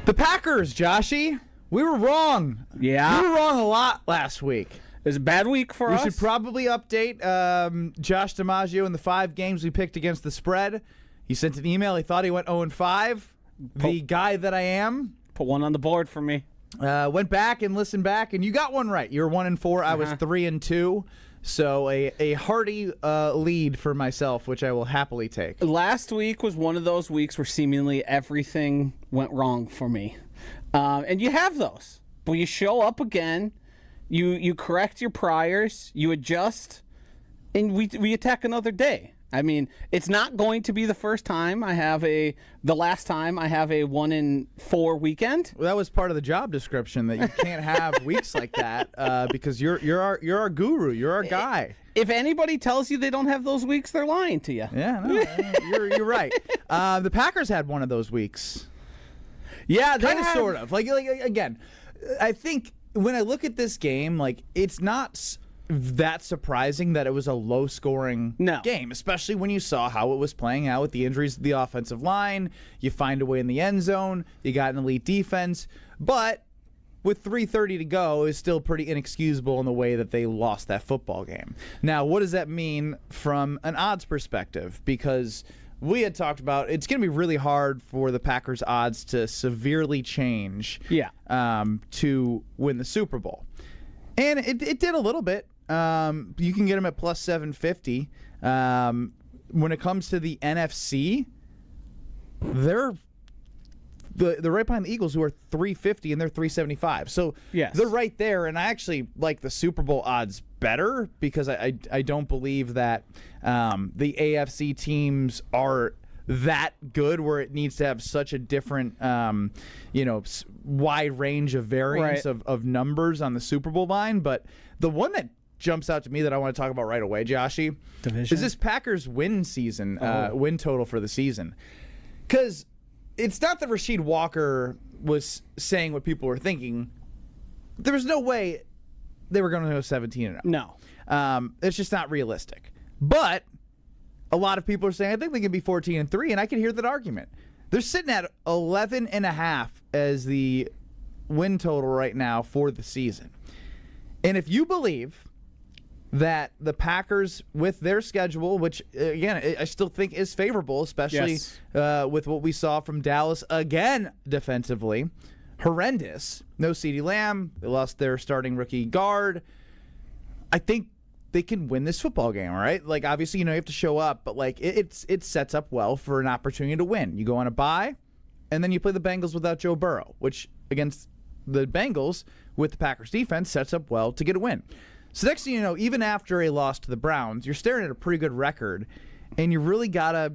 The Packers, Joshy. We were wrong. Yeah. We were wrong a lot last week. It was a bad week for us. We should probably update Josh DiMaggio in the 5 games we picked against the spread. He sent an email. He thought he went 0-5. The guy that I am. Put one on the board for me. Went back and listened back, and you got one right. You were 1-4. I was 3-2. So a hearty lead for myself, which I will happily take. Last week was one of those weeks where seemingly everything went wrong for me. And you have those. But you show up again, you correct your priors, you adjust, and we attack another day. I mean, it's not going to be the first time the last time I have a 1-4 weekend. Well, that was part of the job description, that you can't have weeks like that because you're our guru, you're our guy. If anybody tells you they don't have those weeks, they're lying to you. Yeah, no, you're right. The Packers had one of those weeks. Yeah, kind of, sort of. Like again, I think when I look at this game, like it's not that surprising that it was a low-scoring game, especially when you saw how it was playing out with the injuries to the offensive line. You find a way in the end zone. You got an elite defense. But with 3:30 to go, is still pretty inexcusable in the way that they lost that football game. Now, what does that mean from an odds perspective? Because we had talked about it's going to be really hard for the Packers' odds to severely change to win the Super Bowl. And it did a little bit. You can get them at plus 750. When it comes to the NFC, they're right behind the Eagles, who are 350, and they're 375. So they're right there, and I actually like the Super Bowl odds better because I don't believe that the AFC teams are that good where it needs to have such a different wide range of variance of numbers on the Super Bowl line. But the one that jumps out to me that I want to talk about right away, Joshy, is this Packers win total for the season. Because it's not that Rasheed Walker was saying what people were thinking. There was no way they were going to go 17-0. No. It's just not realistic. But a lot of people are saying, I think they can be 14-3, and I can hear that argument. They're sitting at 11.5 as the win total right now for the season. And if you believe that the Packers, with their schedule, which, again, I still think is favorable, especially with what we saw from Dallas, again, defensively, horrendous. No CeeDee Lamb. They lost their starting rookie guard. I think they can win this football game, all right? Like, obviously, you have to show up, but, like, it sets up well for an opportunity to win. You go on a bye, and then you play the Bengals without Joe Burrow, which, against the Bengals, with the Packers defense, sets up well to get a win. So next thing you know, even after a loss to the Browns, you're staring at a pretty good record, and you really got to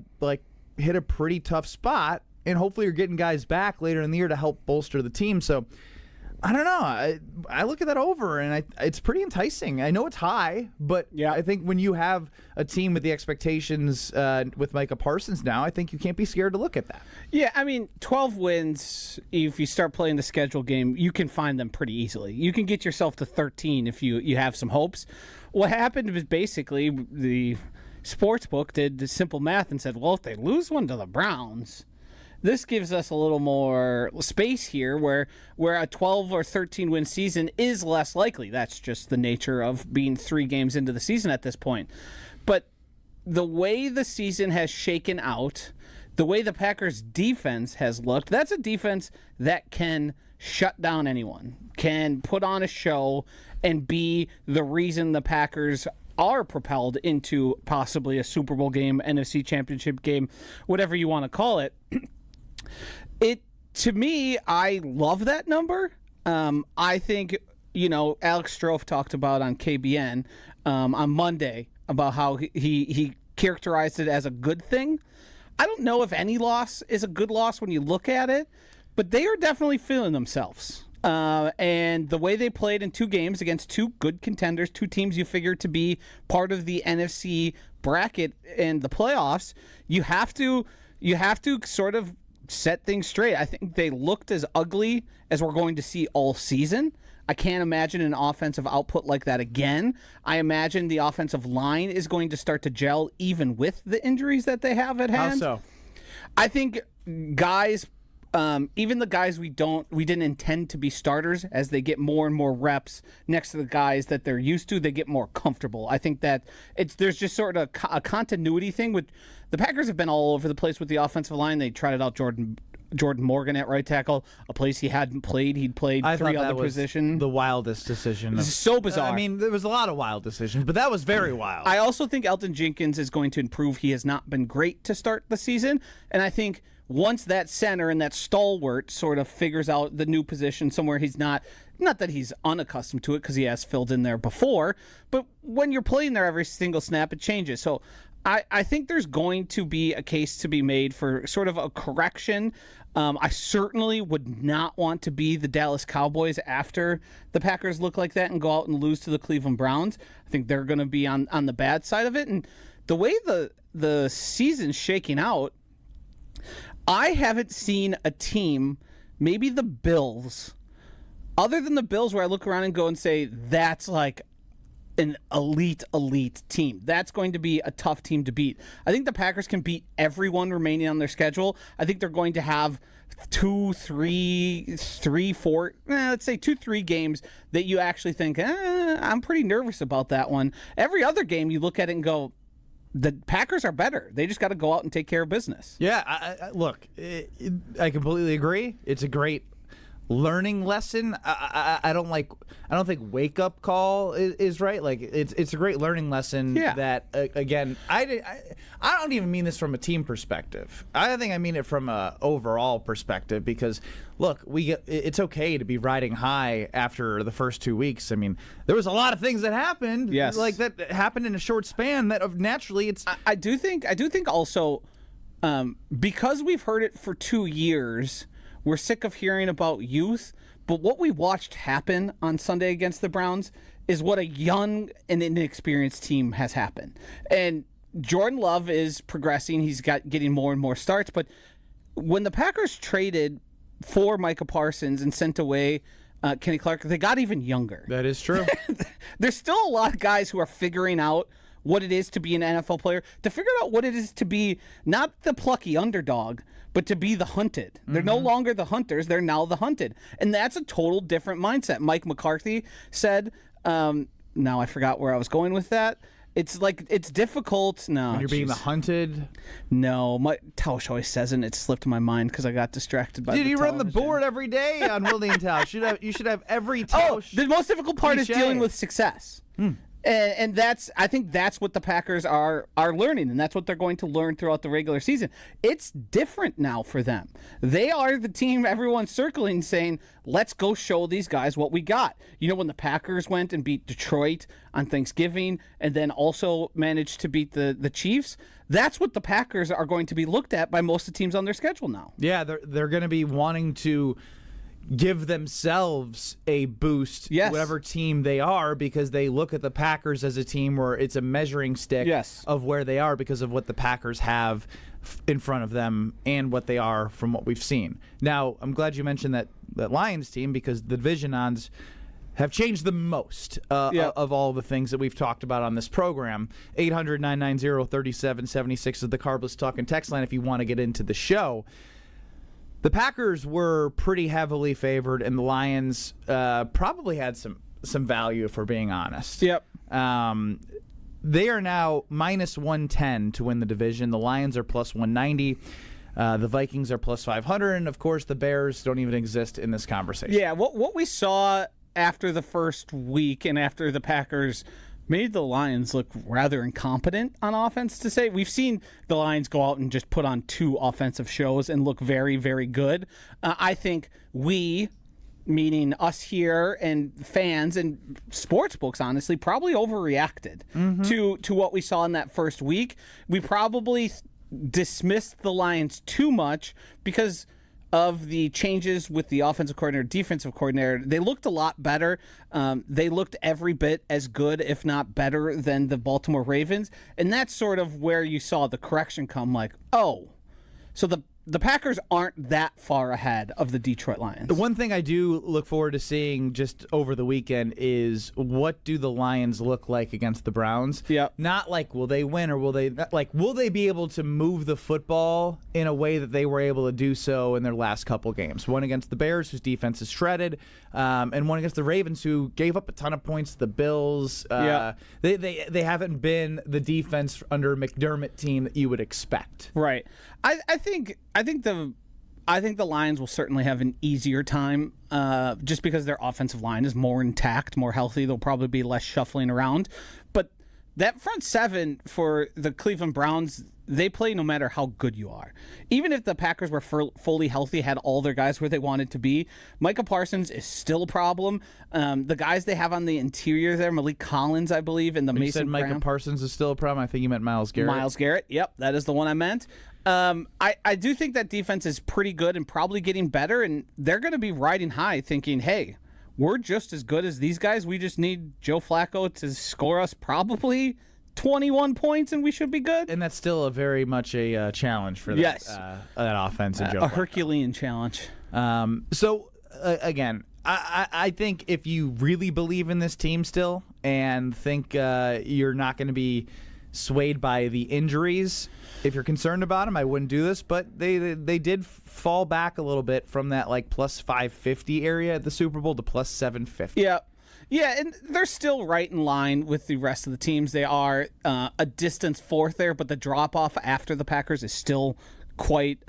hit a pretty tough spot, and hopefully you're getting guys back later in the year to help bolster the team. So I don't know. I look at that over, and it's pretty enticing. I know it's high, but I think when you have a team with the expectations with Micah Parsons now, I think you can't be scared to look at that. Yeah, I mean, 12 wins, if you start playing the schedule game, you can find them pretty easily. You can get yourself to 13 if you have some hopes. What happened was basically the sportsbook did the simple math and said, well, if they lose one to the Browns, this gives us a little more space here where a 12 or 13 win season is less likely. That's just the nature of being 3 games into the season at this point. But the way the season has shaken out, the way the Packers defense has looked, that's a defense that can shut down anyone, can put on a show and be the reason the Packers are propelled into possibly a Super Bowl game, NFC Championship game, whatever you want to call it. To me, I love that number. I think, Alex Strofe talked about on KBN on Monday about how he characterized it as a good thing. I don't know if any loss is a good loss when you look at it, but they are definitely feeling themselves. And the way they played in 2 games against 2 good contenders, 2 teams you figure to be part of the NFC bracket and the playoffs, you have to sort of set things straight. I think they looked as ugly as we're going to see all season. I can't imagine an offensive output like that again. I imagine the offensive line is going to start to gel even with the injuries that they have at hand. How so? I think guys even the guys we didn't intend to be starters, as they get more and more reps next to the guys that they're used to, they get more comfortable. I think that there's just sort of a continuity thing with the Packers have been all over the place with the offensive line. They tried out Jordan Morgan at right tackle, a place he hadn't played. He'd played three other positions. The wildest decision. This is so bizarre. I mean, there was a lot of wild decisions, but that was very wild. I also think Elton Jenkins is going to improve. He has not been great to start the season, and I think once that center and that stalwart sort of figures out the new position somewhere he's not that he's unaccustomed to it because he has filled in there before, but when you're playing there every single snap, it changes. So I think there's going to be a case to be made for sort of a correction. I certainly would not want to be the Dallas Cowboys after the Packers look like that and go out and lose to the Cleveland Browns. I think they're going to be on the bad side of it. And the way the season's shaking out, I haven't seen a team, maybe the Bills, other than the Bills, where I look around and go and say, that's like an elite team. That's going to be a tough team to beat. I think the Packers can beat everyone remaining on their schedule. I think they're going to have 2, 3, 4, let's say 2, 3 games that you actually think, I'm pretty nervous about that one. Every other game you look at it and go, the Packers are better. They just got to go out and take care of business. Yeah, look, I completely agree. It's a great learning lesson. I don't think wake up call is right. Like it's a great learning lesson. Yeah. That again, I don't even mean this from a team perspective. I think I mean it from a overall perspective because look, it's okay to be riding high after the first 2 weeks. I mean, there was a lot of things that happened. Yes. Like that happened in a short span. That naturally it's. I do think also because we've heard it for 2 years. We're sick of hearing about youth, but what we watched happen on Sunday against the Browns is what a young and inexperienced team has happened. And Jordan Love is progressing. He's getting more and more starts. But when the Packers traded for Micah Parsons and sent away Kenny Clark, they got even younger. That is true. There's still a lot of guys who are figuring out what it is to be an NFL player, to figure out what it is to be not the plucky underdog, but to be the hunted. They're no longer the hunters. They're now the hunted. And that's a total different mindset. Mike McCarthy said, now I forgot where I was going with that. It's like, it's difficult. No, when you're being the hunted. No, Tausch always says it, and it slipped my mind because I got distracted by Dude, the you run the television. board every day on Willie and Tausch. You should have every Tausch. The most difficult part is cliche. dealing with success. And I think that's what the Packers are learning, and that's what they're going to learn throughout the regular season. It's different now for them. They are the team everyone's circling saying, let's go show these guys what we got. You know, when the Packers went and beat Detroit on Thanksgiving and then also managed to beat the Chiefs, that's what the Packers are going to be looked at by most of the teams on their schedule now. Yeah, they're going to be wanting to give themselves a boost, yes, whatever team they are, because they look at the Packers as a team where it's a measuring stick, yes, of where they are because of what the Packers have in front of them and what they are from what we've seen. Now, I'm glad you mentioned that Lions team because the division odds have changed the most of all the things that we've talked about on this program. 800-990-3776 is the Carbless Talk and text line if you want to get into the show. The Packers were pretty heavily favored, and the Lions probably had some value, if we're being honest. Yep. They are now minus 110 to win the division. The Lions are plus 190. The Vikings are plus 500. And, of course, the Bears don't even exist in this conversation. Yeah, what we saw after the first week and after the Packers made the Lions look rather incompetent on offense, to say. We've seen the Lions go out and just put on 2 offensive shows and look very, very good. I think we, meaning us here and fans and sports books, honestly, probably overreacted to what we saw in that first week. We probably dismissed the Lions too much because of the changes with the offensive coordinator, defensive coordinator. They looked a lot better. They looked every bit as good, if not better, than the Baltimore Ravens. And that's sort of where you saw the correction come, like, oh, so the the Packers aren't that far ahead of the Detroit Lions. The one thing I do look forward to seeing just over the weekend is what do the Lions look like against the Browns? Yep. Not like will they win or will they be able to move the football in a way that they were able to do so in their last couple games? One against the Bears, whose defense is shredded, and one against the Ravens, who gave up a ton of points to the Bills. They haven't been the defense under a McDermott team that you would expect. Right. I think the Lions will certainly have an easier time just because their offensive line is more intact, more healthy. There'll probably be less shuffling around. But that front seven for the Cleveland Browns, they play no matter how good you are. Even if the Packers were fully healthy, had all their guys where they wanted to be, Micah Parsons is still a problem. The guys they have on the interior there, Malik Collins, I believe, and You said Micah Parsons is still a problem. I think you meant Myles Garrett. Myles Garrett, yep, that is the one I meant. I do think that defense is pretty good and probably getting better, and they're going to be riding high thinking, hey, we're just as good as these guys. We just need Joe Flacco to score us probably 21 points, and we should be good. And that's still a very much a challenge for that, that offense. And Joe Flacco. Herculean challenge. Again, I think if you really believe in this team still and think you're not going to be swayed by the injuries, if you're concerned about them, I wouldn't do this. But they did fall back a little bit from that like plus 550 area at the Super Bowl to plus 750. Yeah, and they're still right in line with the rest of the teams. They are a distance fourth there, but the drop-off after the Packers is still quite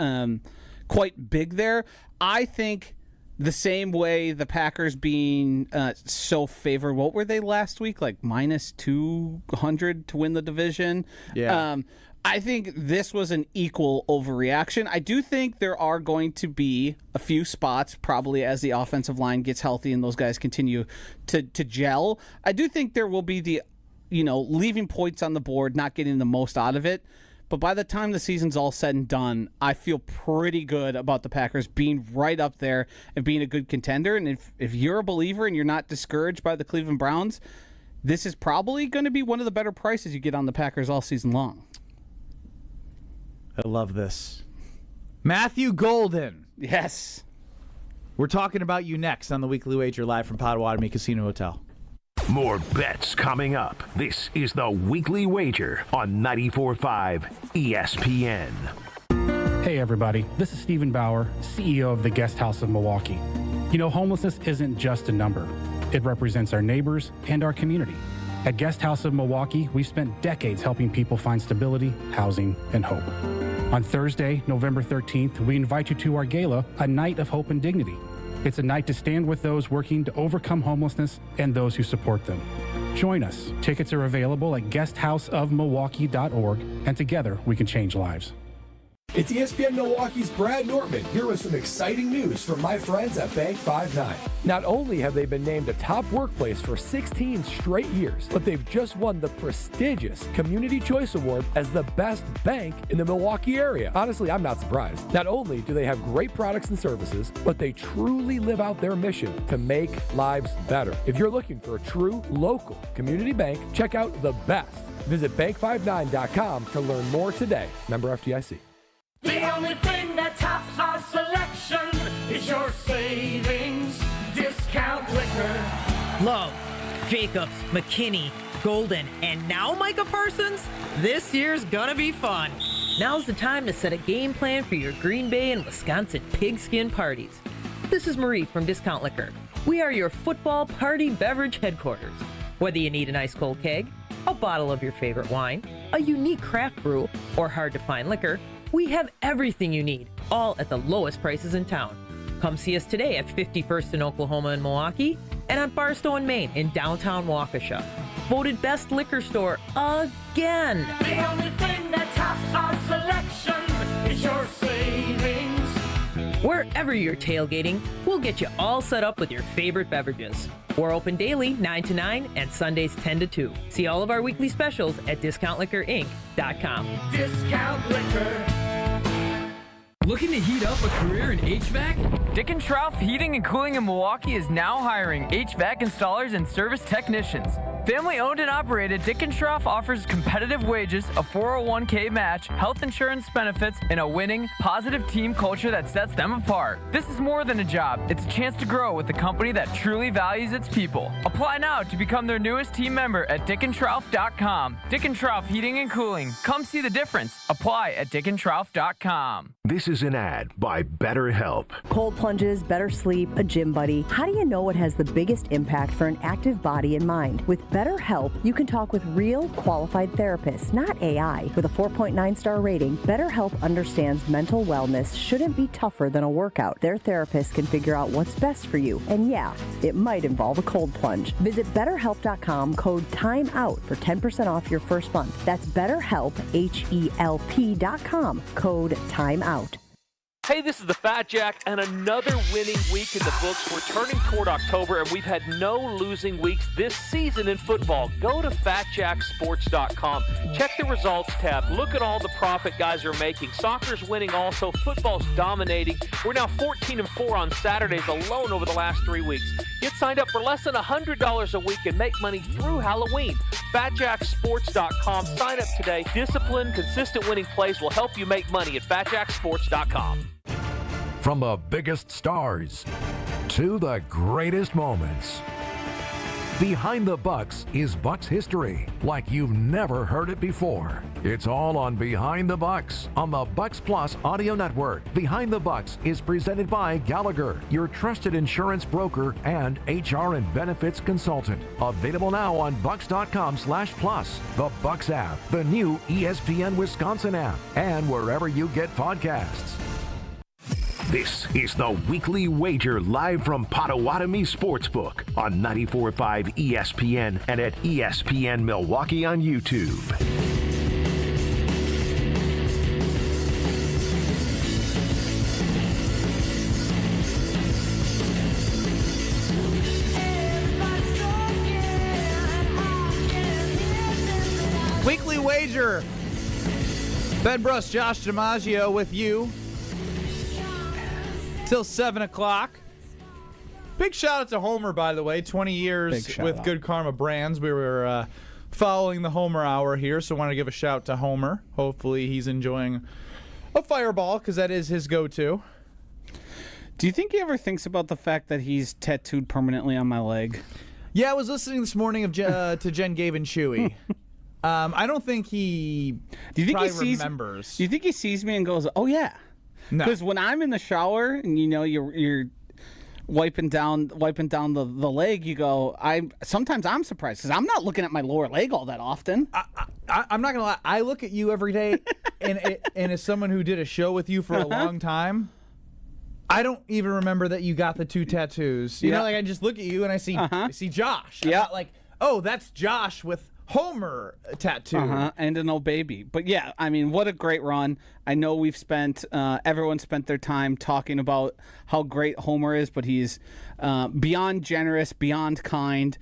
big there. I think the same way the Packers being so favored, what were they last week? Like minus 200 to win the division? Yeah. I think this was an equal overreaction. I do think there are going to be a few spots, probably as the offensive line gets healthy and those guys continue to gel. I do think there will be the, leaving points on the board, not getting the most out of it. But by the time the season's all said and done, I feel pretty good about the Packers being right up there and being a good contender. And if you're a believer and you're not discouraged by the Cleveland Browns, this is probably going to be one of the better prices you get on the Packers all season long. I love this. Matthew Golden. Yes. We're talking about you next on the Weekly Wager live from Potawatomi Casino Hotel. More bets coming up. This is the Weekly Wager on 94.5 ESPN. Hey everybody, this is Stephen Bauer, CEO of the Guest House of Milwaukee. Homelessness isn't just a number. It represents our neighbors and our community. At Guest House of Milwaukee, we've spent decades helping people find stability, housing, and hope. On Thursday, November 13th, we invite you to our gala, A Night of Hope and Dignity. It's a night to stand with those working to overcome homelessness and those who support them. Join us. Tickets are available at guesthouseofmilwaukee.org, and together we can change lives. It's ESPN Milwaukee's Brad Nortman here with some exciting news from my friends at Bank 5-9. Not only have they been named a top workplace for 16 straight years, but they've just won the prestigious Community Choice Award as the best bank in the Milwaukee area. Honestly, I'm not surprised. Not only do they have great products and services, but they truly live out their mission to make lives better. If you're looking for a true local community bank, check out the best. Visit bank59.com to learn more today. Member FDIC. The only thing that tops our selection is your savings discount liquor. Love, Jacobs, McKinney, Golden, and now Micah Parsons? This year's gonna be fun. Now's the time to set a game plan for your Green Bay and Wisconsin pigskin parties. This is Marie from Discount Liquor. We are your football party beverage headquarters. Whether you need an ice-cold keg, a bottle of your favorite wine, a unique craft brew, or hard-to-find liquor, we have everything you need, all at the lowest prices in town. Come see us today at 51st in Oklahoma and Milwaukee, and on Barstow and Main in downtown Waukesha. Voted best liquor store again. The only thing that tops our selection is your savings. Wherever you're tailgating, we'll get you all set up with your favorite beverages. We're open daily 9 to 9 and Sundays 10 to 2. See all of our weekly specials at discountliquorinc.com. Discount Liquor. Looking to heat up a career in HVAC? Dick & Schroff Heating and Cooling in Milwaukee is now hiring HVAC installers and service technicians. Family owned and operated, Dick & Schroff offers competitive wages, a 401k match, health insurance benefits, and a winning, positive team culture that sets them apart. This is more than a job. It's a chance to grow with a company that truly values its people. Apply now to become their newest team member at dickandschroff.com. Dick & Schroff Heating and Cooling. Come see the difference. Apply at dickandschroff.com. This is an ad by BetterHelp. Cold plunges, better sleep, a gym buddy. How do you know what has the biggest impact for an active body and mind? With BetterHelp, you can talk with real, qualified therapists, not AI. With a 4.9-star rating, BetterHelp understands mental wellness shouldn't be tougher than a workout. Their therapists can figure out what's best for you. And yeah, it might involve a cold plunge. Visit BetterHelp.com, code TIMEOUT for 10% off your first month. That's BetterHelp, HELP.com, code TIMEOUT. Hey, this is the Fat Jack, and another winning week in the books. We're turning toward October, and we've had no losing weeks this season in football. Go to FatJackSports.com. Check the results tab. Look at all the profit guys are making. Soccer's winning also. Football's dominating. We're now 14-4 on Saturdays alone over the last 3 weeks. Get signed up for less than $100 a week and make money through Halloween. FatJackSports.com. Sign up today. Discipline, consistent winning plays will help you make money at FatJackSports.com. From the biggest stars to the greatest moments, Behind the Bucks is Bucks history like you've never heard it before. It's all on Behind the Bucks on the Bucks Plus audio network. Behind the Bucks is presented by Gallagher, your trusted insurance broker and HR and benefits consultant. Available now on bucks.com/plus, the Bucks app, the new ESPN Wisconsin app, and wherever you get podcasts. This is the Weekly Wager live from Potawatomi Sportsbook on 94.5 ESPN and at ESPN Milwaukee on YouTube. Weekly Wager. Ben Bruss, Josh DiMaggio with you till 7 o'clock. Big shout out to Homer, by the way. 20 years with Good Karma Brands. We were following the Homer Hour here, so I want to give a shout to Homer. Hopefully he's enjoying a Fireball, because that is his go-to. Do you think he ever thinks about the fact that he's tattooed permanently on my leg? Yeah, I was listening this morning to Jen, Gabe, and Chewy. I don't think he remembers. Do you think he sees me and goes, oh, yeah? No. Because when I'm in the shower and you're wiping down the leg, you go. Sometimes I'm surprised because I'm not looking at my lower leg all that often. I'm not gonna lie. I look at you every day, and as someone who did a show with you for a long time, I don't even remember that you got the two tattoos. You know, like I just look at you and I see Josh. I'm not like, oh, that's Josh with Homer tattoo. And an old baby. But yeah, I mean, what a great run. I know we've spent, everyone spent their time talking about how great Homer is, but he's beyond generous, beyond kind.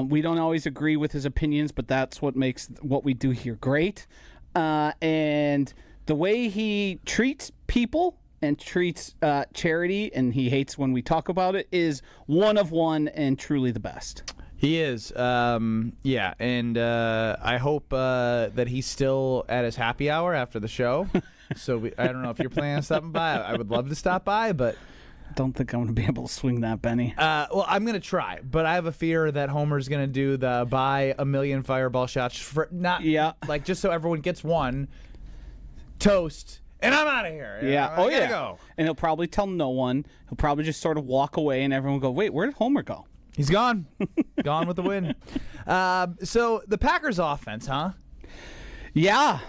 We don't always agree with his opinions, but that's what makes what we do here great. And the way he treats people and treats charity, and he hates when we talk about it, is one of one and truly the best. He is, yeah, and I hope that he's still at his happy hour after the show. So I don't know if you're planning on stopping by. I would love to stop by, but don't think I'm going to be able to swing that, Benny. Well, I'm going to try, but I have a fear that Homer's going to do the buy a million Fireball shots for like just so everyone gets one toast. And I'm out of here. Yeah. I gotta go. And he'll probably tell no one. He'll probably just sort of walk away, and everyone will go, wait, where did Homer go? He's gone. Gone with the win. So the Packers offense, huh? Yeah.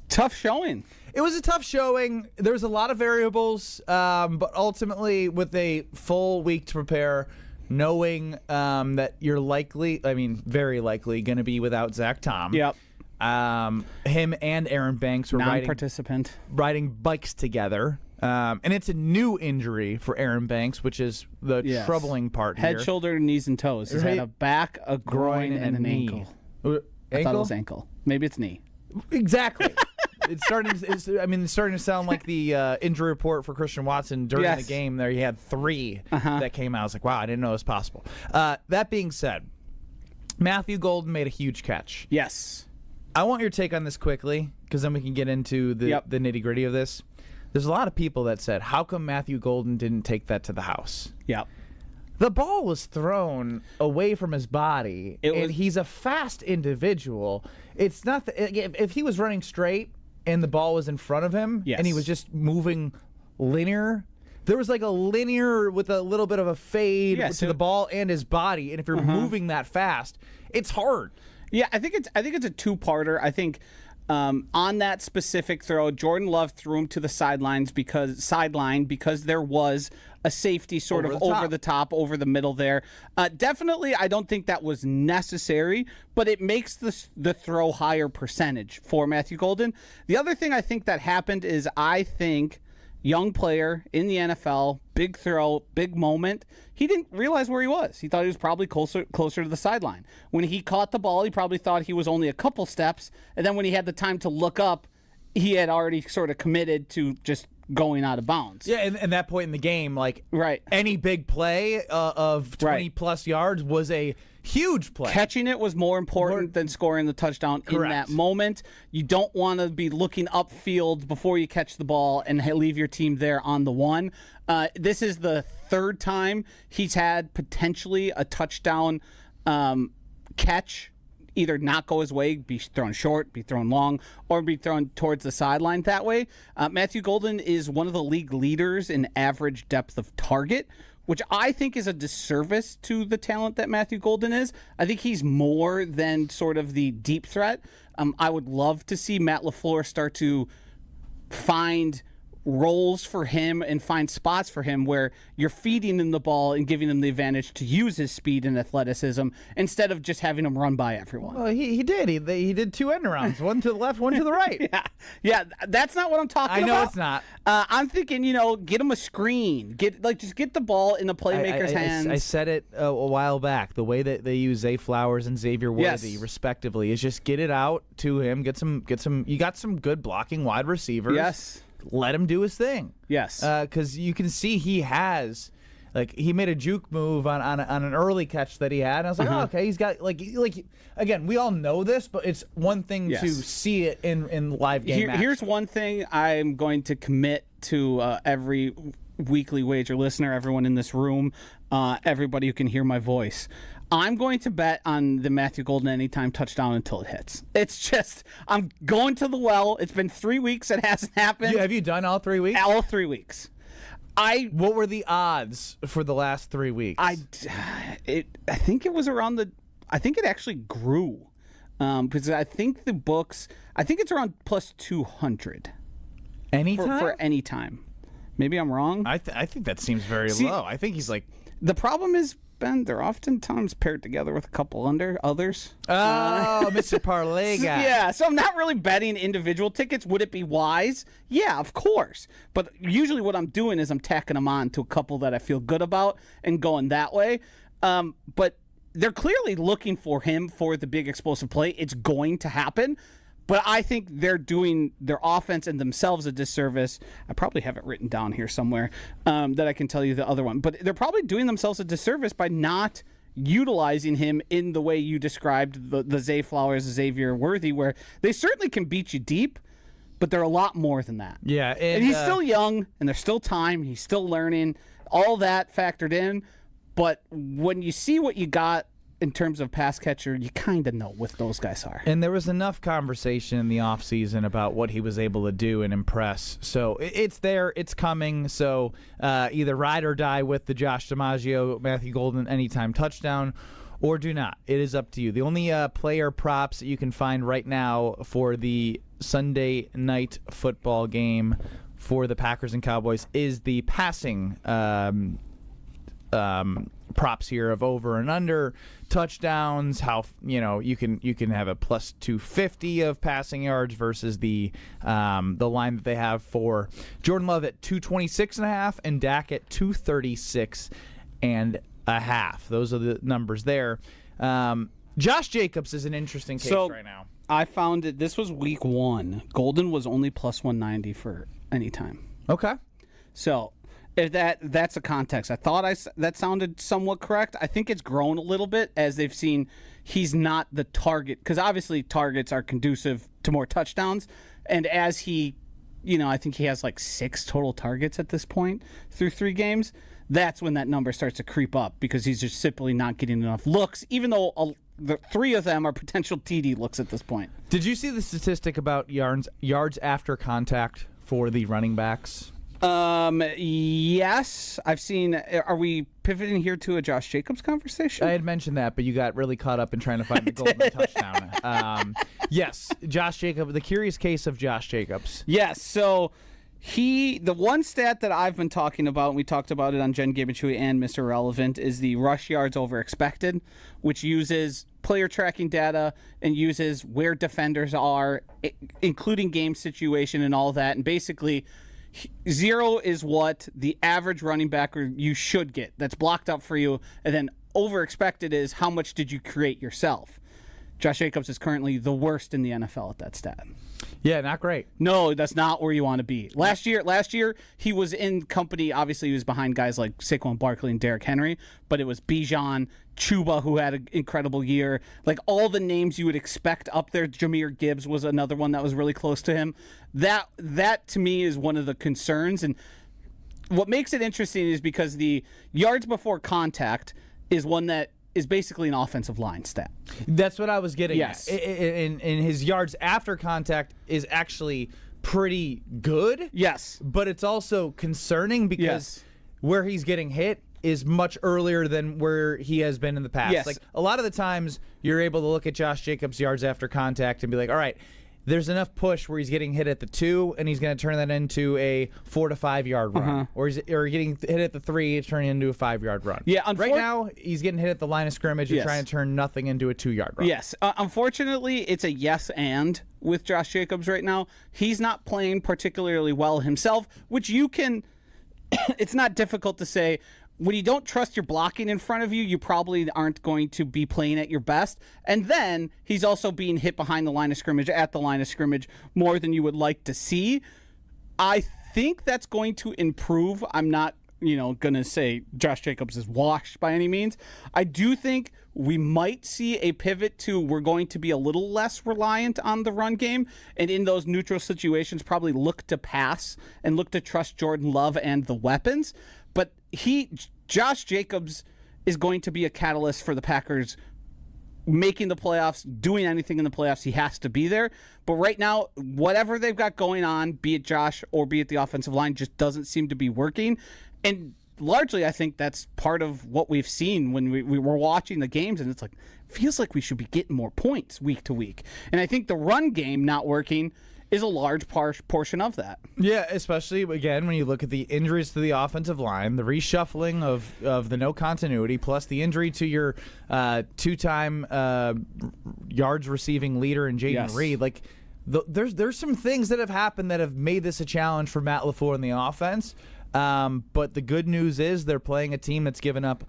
Tough showing. It was a tough showing. There's a lot of variables, but ultimately with a full week to prepare, knowing that you're very likely going to be without Zach Tom. Yep. Him and Aaron Banks were riding bikes together. And it's a new injury for Aaron Banks, which is the troubling part here. Head, shoulder, knees, and toes. He's had a back, a groin, and an ankle. I thought it was ankle. Maybe it's knee. Exactly. It's starting to sound like the injury report for Christian Watson during the game. There, he had 3 that came out. I was like, wow, I didn't know it was possible. That being said, Matthew Golden made a huge catch. Yes. I want your take on this quickly, because then we can get into the nitty-gritty of this. There's a lot of people that said, how come Matthew Golden didn't take that to the house? Yep. The ball was thrown away from his body, and he's a fast individual. It's not if he was running straight and the ball was in front of him, and he was just moving linear. There was like a linear with a little bit of a fade to the ball and his body, and if you're moving that fast, it's hard. Yeah, I think it's a two-parter. I think on that specific throw, Jordan Love threw him to the sideline because there was a safety sort of over the top, over the middle there. Definitely, I don't think that was necessary, but it makes the throw higher percentage for Matthew Golden. The other thing I think that happened is I think young player in the NFL, big throw, big moment. He didn't realize where he was. He thought he was probably closer to the sideline. When he caught the ball, he probably thought he was only a couple steps, and then when he had the time to look up, he had already sort of committed to just going out of bounds. Yeah, and that point in the game, any big play of 20-plus yards was a huge play. Catching it was more important than scoring the touchdown in that moment. You don't want to be looking upfield before you catch the ball and leave your team there on the one. This is the third time he's had potentially a touchdown catch either not go his way, be thrown short, be thrown long, or be thrown towards the sideline that way. Matthew Golden is one of the league leaders in average depth of target, which I think is a disservice to the talent that Matthew Golden is. I think he's more than sort of the deep threat. I would love to see Matt LaFleur start to find roles for him and find spots for him where you're feeding him the ball and giving him the advantage to use his speed and athleticism instead of just having him run by everyone. Well, he did. He did two end arounds, one to the left, one to the right. Yeah, that's not what I'm talking about. I know it's not. I'm thinking, get him a screen. Just get the ball in the playmaker's hands. I said it a while back. The way that they use Zay Flowers and Xavier Worthy, respectively, is just get it out to him. Get some. You got some good blocking wide receivers. Yes. Let him do his thing. Yes. Because you can see he has, he made a juke move on an early catch that he had. And I was like, oh, okay, he's got, again, we all know this, but it's one thing to see it in live game action. Here's one thing I'm going to commit to every weekly wager listener, everyone in this room, everybody who can hear my voice. I'm going to bet on the Matthew Golden anytime touchdown until it hits. It's just, I'm going to the well. It's been 3 weeks. It hasn't happened. Have you done all 3 weeks? All 3 weeks. What were the odds for the last 3 weeks? I think it was around I think it actually grew. Because I think the books, I think it's around plus 200. Anytime? For any time. Maybe I'm wrong. I think that seems very low. I think he's The problem is, Ben, they're oftentimes paired together with a couple others. Oh, Mr. Parlay guy. Yeah, so I'm not really betting individual tickets. Would it be wise? Yeah, of course. But usually what I'm doing is I'm tacking them on to a couple that I feel good about and going that way. But they're clearly looking for him for the big explosive play. It's going to happen. But I think they're doing their offense and themselves a disservice. I probably have it written down here somewhere that I can tell you the other one. But they're probably doing themselves a disservice by not utilizing him in the way you described the Zay Flowers, Xavier Worthy, where they certainly can beat you deep, but they're a lot more than that. Yeah. And he's still young, and there's still time. He's still learning. All that factored in. But when you see what you got in terms of pass catcher, you kind of know what those guys are. And there was enough conversation in the offseason about what he was able to do and impress. So it's there, it's coming. So either ride or die with the Josh DiMaggio, Matthew Golden anytime touchdown, or do not. It is up to you. The only player props that you can find right now for the Sunday night football game for the Packers and Cowboys is the passing props here of over and under touchdowns, how you can have a plus 250 of passing yards versus the line that they have for Jordan Love at 226.5 and Dak at 236.5. Those are the numbers there. Josh Jacobs is an interesting case right now. I found it. This was week 1. Golden was only plus 190 for any time. Okay. So If that's a context. I thought that sounded somewhat correct. I think it's grown a little bit as they've seen he's not the target, because obviously targets are conducive to more touchdowns. And as he, I think he has like 6 total targets at this point through 3 games. That's when that number starts to creep up because he's just simply not getting enough looks, even though the 3 of them are potential TD looks at this point. Did you see the statistic about yards after contact for the running backs? Yes, I've seen. Are we pivoting here to a Josh Jacobs conversation? I had mentioned that, but you got really caught up in trying to find the golden touchdown. Yes, Josh Jacobs, the curious case of Josh Jacobs. Yes, so the one stat that I've been talking about, and we talked about it on Jen Gabachui and Mr. Relevant, is the rush yards over expected, which uses player tracking data and uses where defenders are, including game situation and all that, and basically 0 is what the average running back you should get. That's blocked up for you. And then over expected is how much did you create yourself. Josh Jacobs is currently the worst in the NFL at that stat. Yeah, not great. No, that's not where you want to be. Last year he was in company. Obviously, he was behind guys like Saquon Barkley and Derrick Henry, but it was Bijan, Chuba, who had an incredible year. Like all the names you would expect up there. Jahmyr Gibbs was another one that was really close to him. That to me is one of the concerns. And what makes it interesting is because the yards before contact is one that is basically an offensive line stat. That's what I was getting at. And his yards after contact is actually pretty good. Yes. But it's also concerning because where he's getting hit is much earlier than where he has been in the past. Yes. Like a lot of the times you're able to look at Josh Jacobs' yards after contact and be like, all right, there's enough push where he's getting hit at the 2 and he's going to turn that into a 4 to 5 yard run. Or getting hit at the 3, it's turning into a 5-yard run. Yeah, right now he's getting hit at the line of scrimmage and trying to turn nothing into a 2-yard run. Yes. Unfortunately, it's a yes and with Josh Jacobs right now. He's not playing particularly well himself, which you can it's not difficult to say. When you don't trust your blocking in front of you, you probably aren't going to be playing at your best. And then he's also being hit behind the line of scrimmage, at the line of scrimmage, more than you would like to see. I think that's going to improve. I'm not, going to say Josh Jacobs is washed by any means. I do think we might see a pivot to we're going to be a little less reliant on the run game. And in those neutral situations, probably look to pass and look to trust Jordan Love and the weapons. But Josh Jacobs is going to be a catalyst for the Packers making the playoffs, doing anything in the playoffs. He has to be there. But right now, whatever they've got going on, be it Josh or be it the offensive line, just doesn't seem to be working. And largely, I think that's part of what we've seen when we were watching the games. And it's like, feels like we should be getting more points week to week. And I think the run game not working is a large portion of that. Yeah, especially, again, when you look at the injuries to the offensive line, the reshuffling of the no continuity, plus the injury to your 2-time yards receiving leader in Jaden Reed. Like, there's some things that have happened that have made this a challenge for Matt LaFleur in the offense. But the good news is they're playing a team that's given up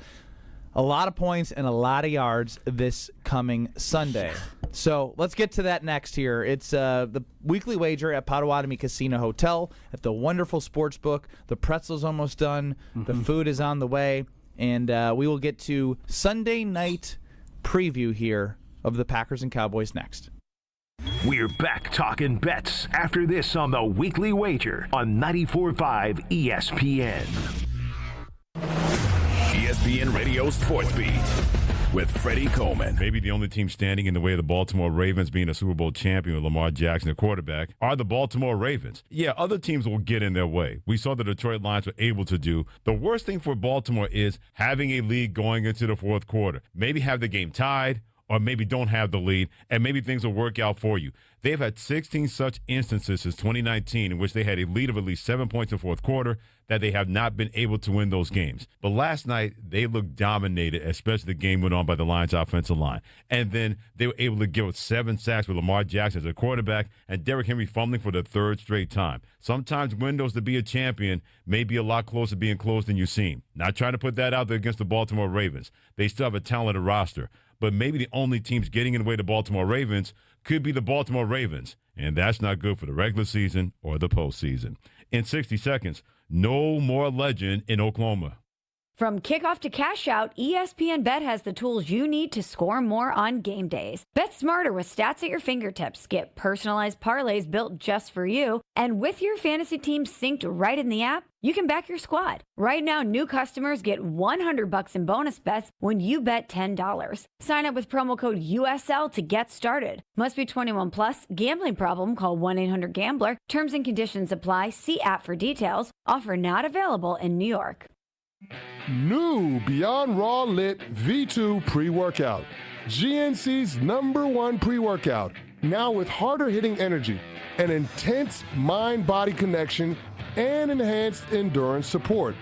a lot of points and a lot of yards this coming Sunday. So let's get to that next here. It's the weekly wager at Potawatomi Casino Hotel at the wonderful sports book. The pretzel's almost done. The food is on the way. And we will get to Sunday night preview here of the Packers and Cowboys next. We're back talking bets after this on the weekly wager on 94.5 ESPN. ESPN Radio Sports Beat with Freddie Coleman. Maybe the only team standing in the way of the Baltimore Ravens being a Super Bowl champion with Lamar Jackson, the quarterback, are the Baltimore Ravens. Yeah, other teams will get in their way. We saw the Detroit Lions were able to do. The worst thing for Baltimore is having a lead going into the fourth quarter. Maybe have the game tied, or maybe don't have the lead, and maybe things will work out for you. They've had 16 such instances since 2019 in which they had a lead of at least 7 points in the fourth quarter that they have not been able to win those games. But last night, they looked dominated, especially the game went on by the Lions' offensive line. And then they were able to give 7 sacks with Lamar Jackson as a quarterback and Derrick Henry fumbling for the 3rd straight time. Sometimes windows to be a champion may be a lot closer to being closed than you seem. Not trying to put that out there against the Baltimore Ravens. They still have a talented roster. But maybe the only teams getting in the way of the Baltimore Ravens could be the Baltimore Ravens, and that's not good for the regular season or the postseason. In 60 seconds, No more legend in Oklahoma. From kickoff to cash out, ESPN Bet has the tools you need to score more on game days. Bet smarter with stats at your fingertips. Get personalized parlays built just for you. And with your fantasy team synced right in the app, you can back your squad. Right now, new customers get $100 in bonus bets when you bet $10. Sign up with promo code USL to get started. Must be 21 plus. Gambling problem? Call 1-800-GAMBLER. Terms and conditions apply. See app for details. Offer not available in New York. New Beyond Raw Lit V2 pre-workout. GNC's #1 pre-workout. Now with harder hitting energy, an intense mind-body connection, and enhanced endurance support.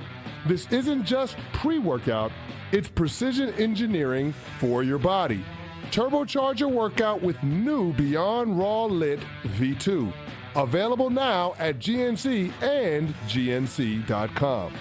This isn't just pre-workout, it's precision engineering for your body. Turbocharge your workout with new Beyond Raw Lit V2. Available now at GNC and GNC.com.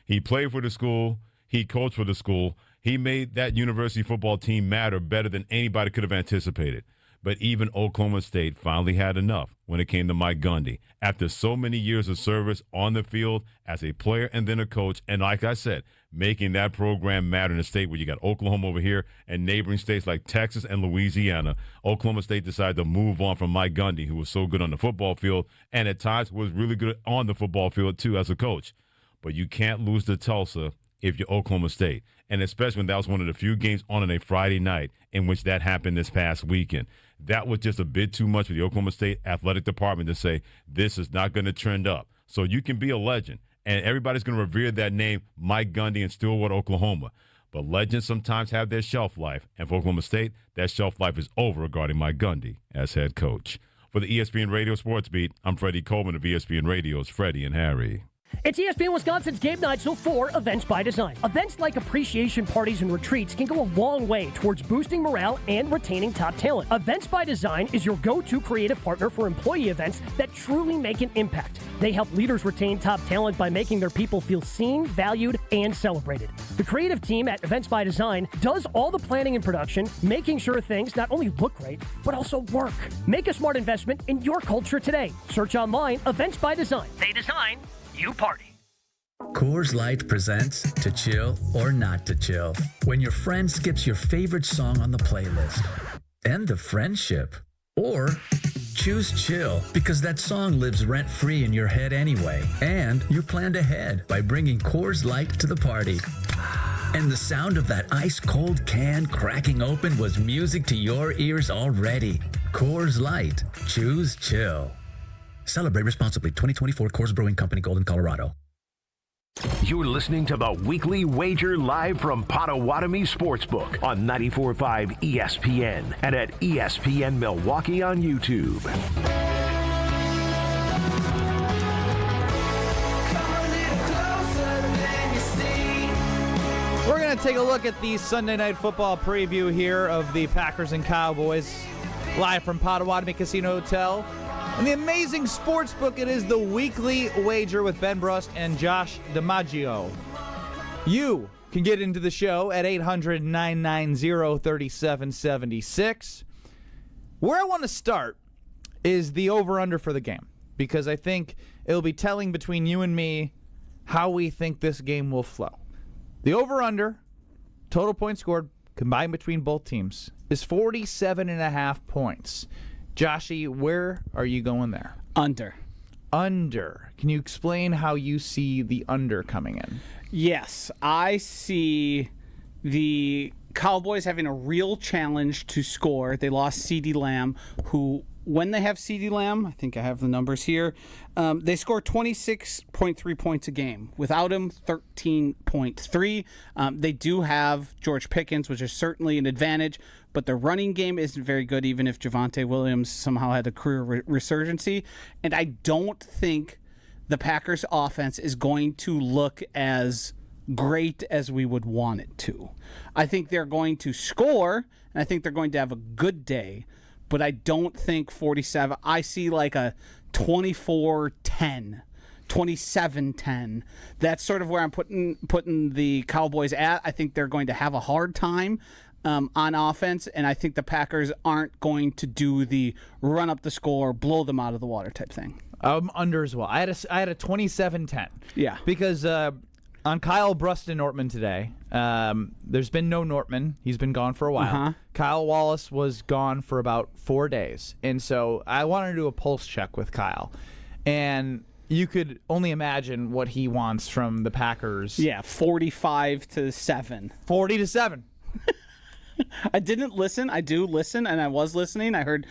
He played for the school. He coached for the school. He made that university football team matter better than anybody could have anticipated. But even Oklahoma State finally had enough when it came to Mike Gundy. After so many years of service on the field as a player and then a coach, and like I said, making that program matter in a state where you got Oklahoma over here and neighboring states like Texas and Louisiana, Oklahoma State decided to move on from Mike Gundy, who was so good on the football field and at times was really good on the football field too as a coach. But you can't lose to Tulsa if you're Oklahoma State, and especially when that was one of the few games on a Friday night in which that happened this past weekend. That was just a bit too much for the Oklahoma State athletic department to say, this is not going to trend up. So you can be a legend, and everybody's going to revere that name, Mike Gundy in Stillwater, Oklahoma. But legends sometimes have their shelf life, and for Oklahoma State, that shelf life is over regarding Mike Gundy as head coach. For the ESPN Radio Sports Beat, I'm Freddie Coleman of ESPN Radio's Freddie and Harry. It's ESPN Wisconsin's Game Night Show for Events by Design. Events like appreciation parties and retreats can go a long way towards boosting morale and retaining top talent. Events by Design is your go-to creative partner for employee events that truly make an impact. They help leaders retain top talent by making their people feel seen, valued, and celebrated. The creative team at Events by Design does all the planning and production, making sure things not only look great, but also work. Make a smart investment in your culture today. Search online, Events by Design. They design, you party. Coors Light presents To Chill or Not to Chill. When your friend skips your favorite song on the playlist. End the friendship. Or choose chill because that song lives rent-free in your head anyway. And you planned ahead by bringing Coors Light to the party. And the sound of that ice-cold can cracking open was music to your ears already. Coors Light. Choose chill. Celebrate responsibly. 2024 Coors Brewing Company, Golden, Colorado. You're listening to the Weekly Wager live from Potawatomi Sportsbook on 94.5 ESPN and at ESPN Milwaukee on YouTube. We're going to take a look at the Sunday Night Football preview here of the Packers and Cowboys live from Potawatomi Casino Hotel. And the amazing sports book, it is the Weekly Wager with Ben Brust and Josh DiMaggio. You can get into the show at 800-990-3776. Where I want to start is the over-under for the game, because I think it'll be telling between you and me how we think this game will flow. The over-under, total points scored, combined between both teams, is 47.5 points. Joshy, where are you going there? Under. Under. Can you explain how you see the under coming in? Yes, I see the Cowboys having a real challenge to score. They lost CeeDee Lamb, who, when they have CeeDee Lamb, I think I have the numbers here, they score 26.3 points a game. Without him, 13.3. They do have George Pickens, which is certainly an advantage, but the running game isn't very good, even if Javonte Williams somehow had a career resurgency. And I don't think the Packers' offense is going to look as great as we would want it to. I think they're going to score, and I think they're going to have a good day, but I don't think 47. I see like a 24-10. 27-10. That's sort of where I'm putting the Cowboys at. I think they're going to have a hard time on offense, and I think the Packers aren't going to do the run up the score, blow them out of the water type thing. Under as well. I had a 27-10. Yeah. Because on Kyle Bruston Nortman today, there's been no Nortman. He's been gone for a while. Uh-huh. Kyle Wallace was gone for about 4 days. And so I wanted to do a pulse check with Kyle. And you could only imagine what he wants from the Packers. Yeah, 45-7. 40-7. I didn't listen. I do listen, and I was listening. I heard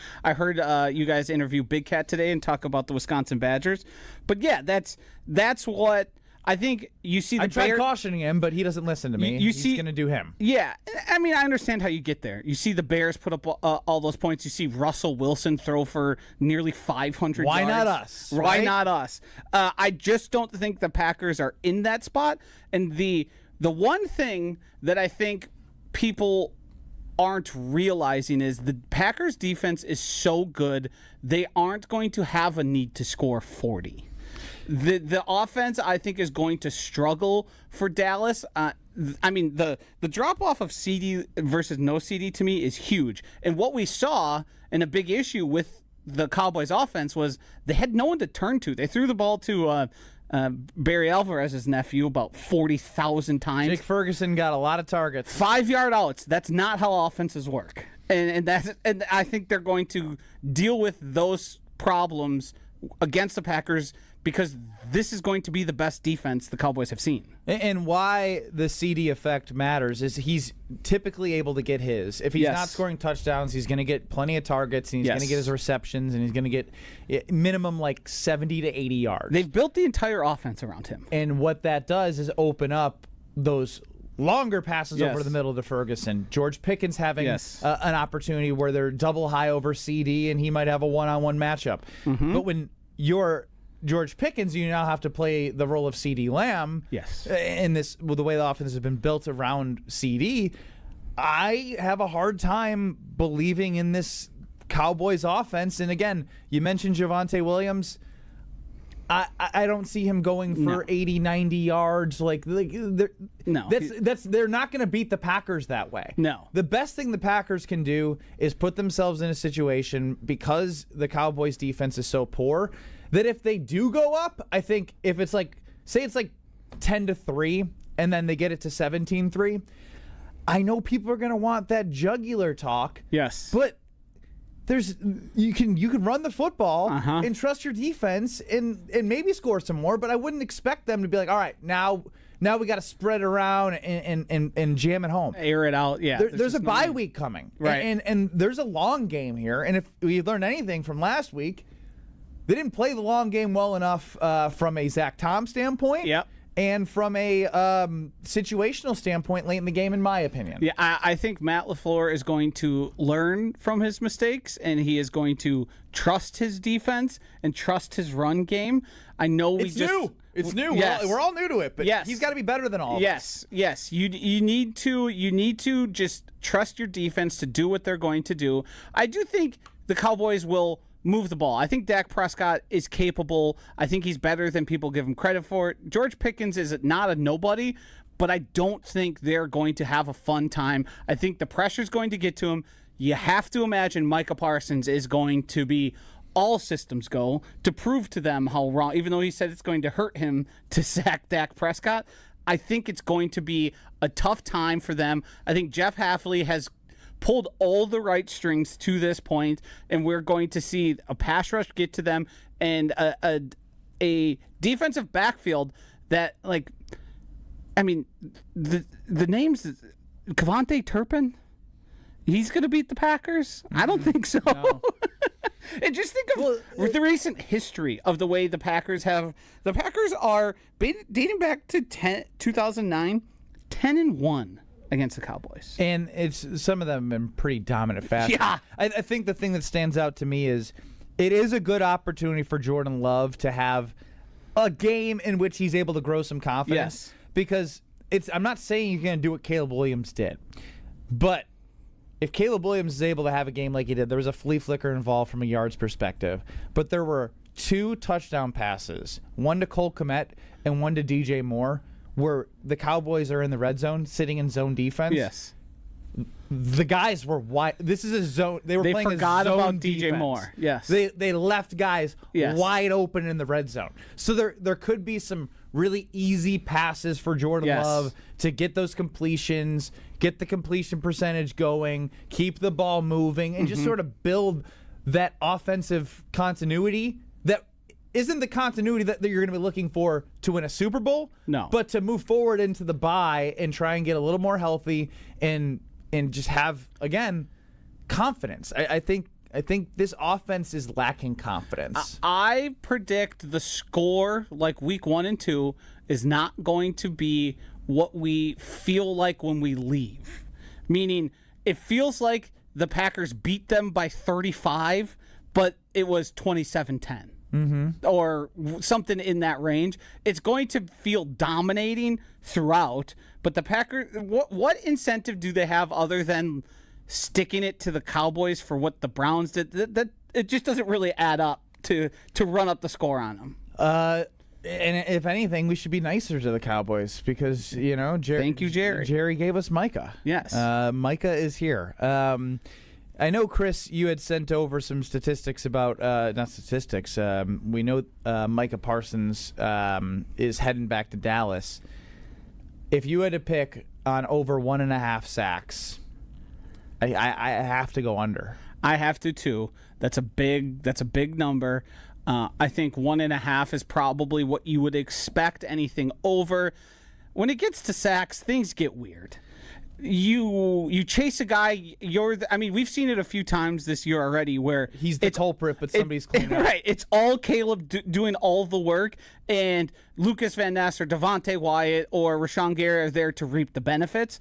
you guys interview Big Cat today and talk about the Wisconsin Badgers. But yeah, that's what I think. You see, I tried cautioning him, but he doesn't listen to me. He's going to do him. Yeah, I mean, I understand how you get there. You see the Bears put up all those points. You see Russell Wilson throw for nearly 500 Why yards. not us? Why right? not us? I just don't think the Packers are in that spot. And the one thing that I think people aren't realizing is the Packers defense is so good, they aren't going to have a need to score 40. The offense, I think, is going to struggle for Dallas. I mean, the drop-off of CD versus no CD to me is huge. And what we saw, and a big issue with the Cowboys offense, was they had no one to turn to. They threw the ball to Barry Alvarez's nephew about 40,000 times. Jake Ferguson got a lot of targets. 5-yard outs. That's not how offenses work. And I think they're going to deal with those problems against the Packers because this is going to be the best defense the Cowboys have seen. And why the CD effect matters is he's typically able to get his. If he's not scoring touchdowns, he's going to get plenty of targets, and he's going to get his receptions, and he's going to get minimum like 70 to 80 yards. They've built the entire offense around him. And what that does is open up those longer passes over the middle to Ferguson. George Pickens having an opportunity where they're double high over CD, and he might have a one-on-one matchup. Mm-hmm. But when you're George Pickens, you now have to play the role of CD Lamb. Yes. In this, the way the offense has been built around CD, I have a hard time believing in this Cowboys offense. And again, you mentioned Javonte Williams. I don't see him going for 80, 90 yards. They're not going to beat the Packers that way. No. The best thing the Packers can do is put themselves in a situation, because the Cowboys defense is so poor, that if they do go up, I think if it's say it's 10-3 and then they get it to 17-3, I know people are going to want that jugular talk. Yes. But you can run the football and trust your defense and maybe score some more, but I wouldn't expect them to be like, all right, now we got to spread it around and jam it home. Air it out, yeah. There's a bye week coming. Right. And there's a long game here, and if we learned anything from last week, they didn't play the long game well enough from a Zach Tom standpoint. Yep. And from a situational standpoint late in the game, in my opinion. Yeah, I think Matt LaFleur is going to learn from his mistakes, and he is going to trust his defense and trust his run game. I know It's new. Yes. We're all new to it, but he's got to be better than all of us. Yes. You need to just trust your defense to do what they're going to do. I do think the Cowboys will move the ball. I think Dak Prescott is capable. I think he's better than people give him credit for. George Pickens is not a nobody, but I don't think they're going to have a fun time. I think the pressure's going to get to him. You have to imagine Micah Parsons is going to be all systems go to prove to them how wrong, even though he said it's going to hurt him to sack Dak Prescott. I think it's going to be a tough time for them. I think Jeff Hafley has pulled all the right strings to this point, and we're going to see a pass rush get to them and a defensive backfield that, the names, Kevontae Turpin, he's going to beat the Packers? I don't think so. No. And just think of the recent history of the way the Packers have. The Packers are dating back to 2009, 10-1. Against the Cowboys. And it's some of them in pretty dominant fashion. Yeah. I think the thing that stands out to me is it is a good opportunity for Jordan Love to have a game in which he's able to grow some confidence. Yes. Because I'm not saying you're going to do what Caleb Williams did, but if Caleb Williams is able to have a game like he did, there was a flea flicker involved from a yards perspective, but there were 2 touchdown passes, one to Cole Kmet and one to DJ Moore, where the Cowboys are in the red zone, sitting in zone defense. Yes. the guys were wide. This is a zone. They They playing forgot a zone about DJ defense. Moore. Yes. They left guys Yes. wide open in the red zone. So there could be some really easy passes for Jordan Yes. Love to get those completions, get the completion percentage going, keep the ball moving, and just sort of build that offensive continuity that isn't the continuity that you're going to be looking for to win a Super Bowl. No. But to move forward into the bye and try and get a little more healthy and just have, again, confidence. I think this offense is lacking confidence. I predict the score, like week 1 and 2, is not going to be what we feel like when we leave. Meaning, it feels like the Packers beat them by 35, but it was 27-10. Or something in that range. It's going to feel dominating throughout, but the Packers, what incentive do they have other than sticking it to the Cowboys for what the Browns did? That it just doesn't really add up to run up the score on them. And if anything, we should be nicer to the Cowboys because, Thank you, Jerry. Jerry gave us Micah. Yes. Micah is here. I know, Chris, you had sent over some statistics about, not statistics, we know Micah Parsons is heading back to Dallas. If you had to pick on over 1.5 sacks, I have to go under. I have to too. That's a big number. I think 1.5 is probably what you would expect. Anything over, when it gets to sacks, things get weird. You chase a guy. We've seen it a few times this year already where he's the culprit, but somebody's cleaning up. Right. It's all Caleb doing all the work, and Lucas Van Ness or Devontae Wyatt or Rashawn Gary are there to reap the benefits.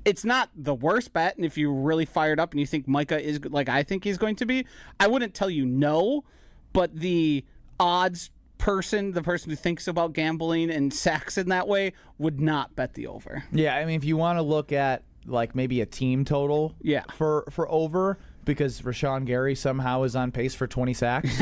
It's not the worst bet, and if you're really fired up and you think Micah is like I think he's going to be, I wouldn't tell you no, but the odds person, the person who thinks about gambling and sacks in that way, would not bet the over. Yeah, if you want to look at like maybe a team total for over, because Rashawn Gary somehow is on pace for 20 sacks,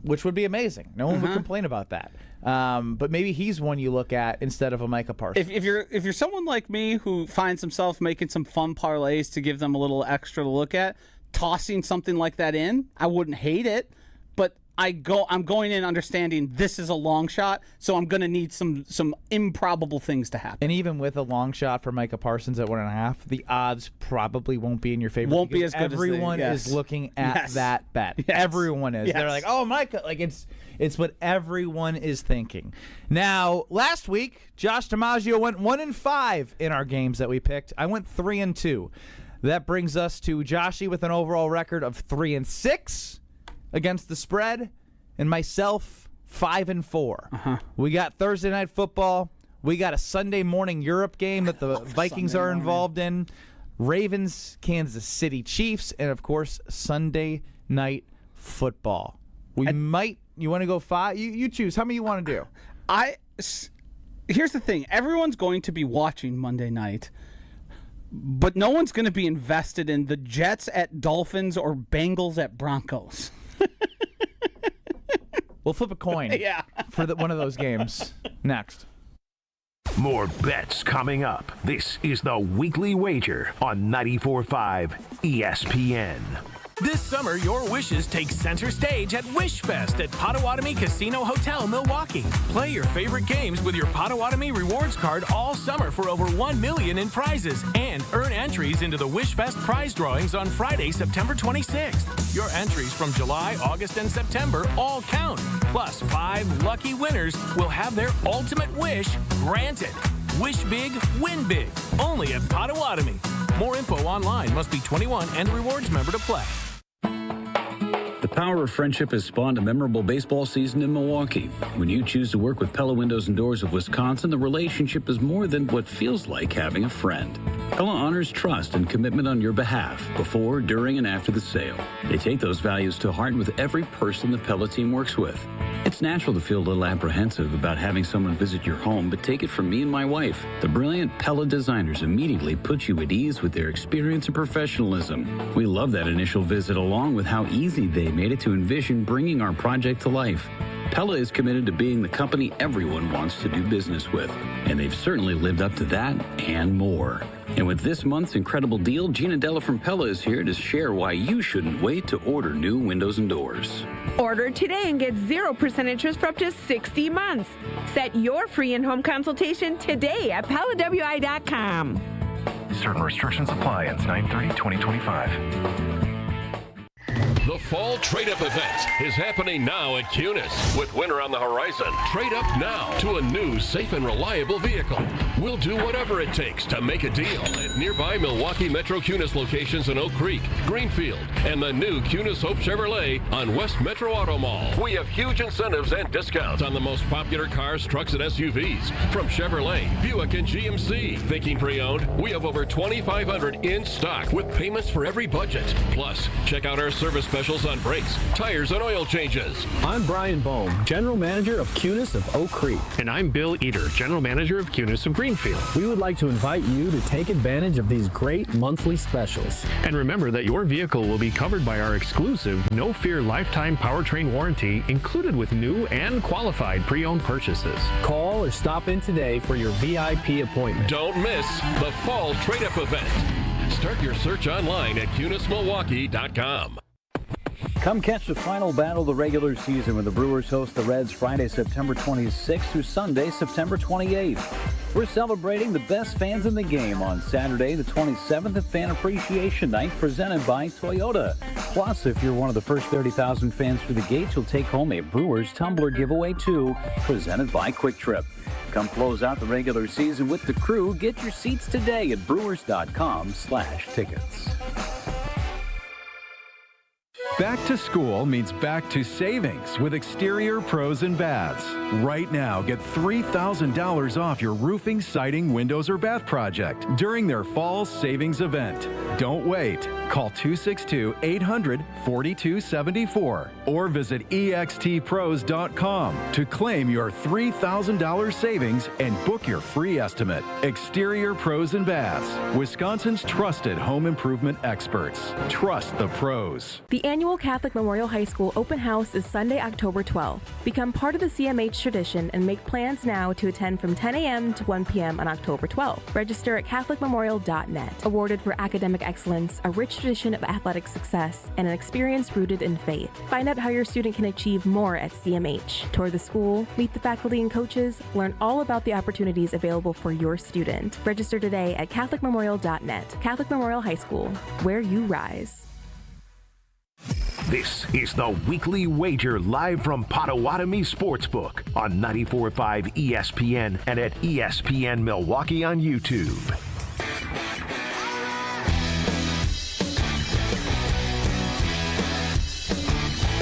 which would be amazing. No one would complain about that. But maybe he's one you look at instead of a Micah Parsons. If you're someone like me who finds himself making some fun parlays to give them a little extra to look at, tossing something like that in, I wouldn't hate it. But I'm going in understanding this is a long shot, so I'm going to need some improbable things to happen. And even with a long shot for Micah Parsons at 1.5, the odds probably won't be in your favor. Won't be as good. Everyone is looking at that bet. Yes. Everyone is. They're like, oh, Micah, like it's what everyone is thinking. Now, last week, Josh DiMaggio went 1-5 in our games that we picked. I went 3-2. That brings us to Joshy with an overall record of 3-6. Against the spread, and myself 5-4. We got Thursday night football. We got a Sunday morning Europe game that the Vikings are involved in. Ravens, Kansas City Chiefs, and of course Sunday night football. You want to go 5? You choose. How many you want to do? Here's the thing. Everyone's going to be watching Monday night, but no one's going to be invested in the Jets at Dolphins or Bengals at Broncos. We'll flip a coin for one of those games next. More bets coming up. This is the Weekly Wager on 94.5 ESPN. This summer, your wishes take center stage at WishFest at Potawatomi Casino Hotel, Milwaukee. Play your favorite games with your Potawatomi Rewards card all summer for over $1 million in prizes and earn entries into the WishFest prize drawings on Friday, September 26th. Your entries from July, August, and September all count. Plus, 5 lucky winners will have their ultimate wish granted. Wish big, win big. Only at Potawatomi. More info online. Must be 21 and a rewards member to play. The power of friendship has spawned a memorable baseball season in Milwaukee. When you choose to work with Pella Windows and Doors of Wisconsin, the relationship is more than what feels like having a friend. Pella honors trust and commitment on your behalf before, during, and after the sale. They take those values to heart with every person the Pella team works with. It's natural to feel a little apprehensive about having someone visit your home, but take it from me and my wife. The brilliant Pella designers immediately put you at ease with their experience and professionalism. We love that initial visit, along with how easy they made it to envision bringing our project to life. Pella is committed to being the company everyone wants to do business with, and they've certainly lived up to that and more. And with this month's incredible deal, Gina Della from Pella is here to share why you shouldn't wait to order new windows and doors. Order today and get 0% interest for up to 60 months. Set your free in-home consultation today at PellaWI.com. Certain restrictions apply. Ends 9/30/2025. The Fall Trade-Up event is happening now at Cunis. With winter on the horizon, trade up now to a new, safe, and reliable vehicle. We'll do whatever it takes to make a deal at nearby Milwaukee Metro Cunis locations in Oak Creek, Greenfield, and the new Cunis Hope Chevrolet on West Metro Auto Mall. We have huge incentives and discounts on the most popular cars, trucks, and SUVs from Chevrolet, Buick, and GMC. Thinking pre-owned? We have over 2,500 in stock with payments for every budget. Plus, check out our service specials on brakes, tires, and oil changes. I'm Brian Bohm, General Manager of Cunis of Oak Creek. And I'm Bill Eater, General Manager of Cunis of Greenfield. We would like to invite you to take advantage of these great monthly specials. And remember that your vehicle will be covered by our exclusive No Fear lifetime powertrain warranty included with new and qualified pre-owned purchases. Call or stop in today for your VIP appointment. Don't miss the Fall Trade-Up event. Start your search online at CunisMilwaukee.com. Come catch the final battle of the regular season when the Brewers host the Reds Friday, September 26th through Sunday, September 28th. We're celebrating the best fans in the game on Saturday, the 27th at Fan Appreciation Night, presented by Toyota. Plus, if you're one of the first 30,000 fans through the gates, you'll take home a Brewers Tumbler giveaway too, presented by Quick Trip. Come close out the regular season with the crew. Get your seats today at brewers.com/tickets. Back to school means back to savings with Exterior Pros and Baths. Right now, get $3,000 off your roofing, siding, windows, or bath project during their fall savings event. Don't wait. Call 262-800-4274 or visit extpros.com to claim your $3,000 savings and book your free estimate. Exterior Pros and Baths, Wisconsin's trusted home improvement experts. Trust the pros. The annual Catholic Memorial High School open house is Sunday, October 12th. Become part of the CMH tradition and make plans now to attend from 10 a.m. to 1 p.m. on October 12th. Register at CatholicMemorial.net. Awarded for academic excellence, a rich tradition of athletic success, and an experience rooted in faith. Find out how your student can achieve more at CMH. Tour the school, meet the faculty and coaches, learn all about the opportunities available for your student. Register today at CatholicMemorial.net. Catholic Memorial High School, where you rise. This is the Weekly Wager live from Potawatomi Sportsbook on 94.5 ESPN and at ESPN Milwaukee on YouTube.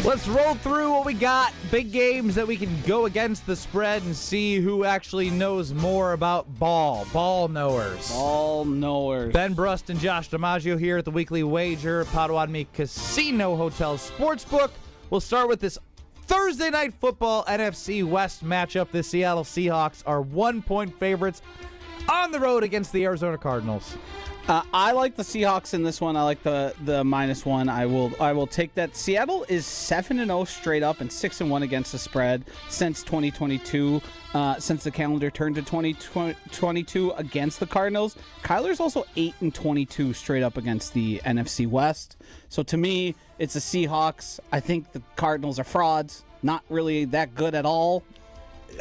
Let's roll through what we got. Big games that we can go against the spread and see who actually knows more about ball. Ball knowers. Ball knowers. Ben Brust and Josh DiMaggio here at the Weekly Wager, Potawatomi Casino Hotel Sportsbook. We'll start with this Thursday Night Football NFC West matchup. The Seattle Seahawks are 1-point favorites on the road against the Arizona Cardinals. I like the Seahawks in this one. I like the -1. I will take that. Seattle is 7-0 straight up and 6-1 against the spread since 2022. Since the calendar turned to 2022 against the Cardinals. Kyler's also 8-22 straight up against the NFC West. So to me, it's the Seahawks. I think the Cardinals are frauds. Not really that good at all.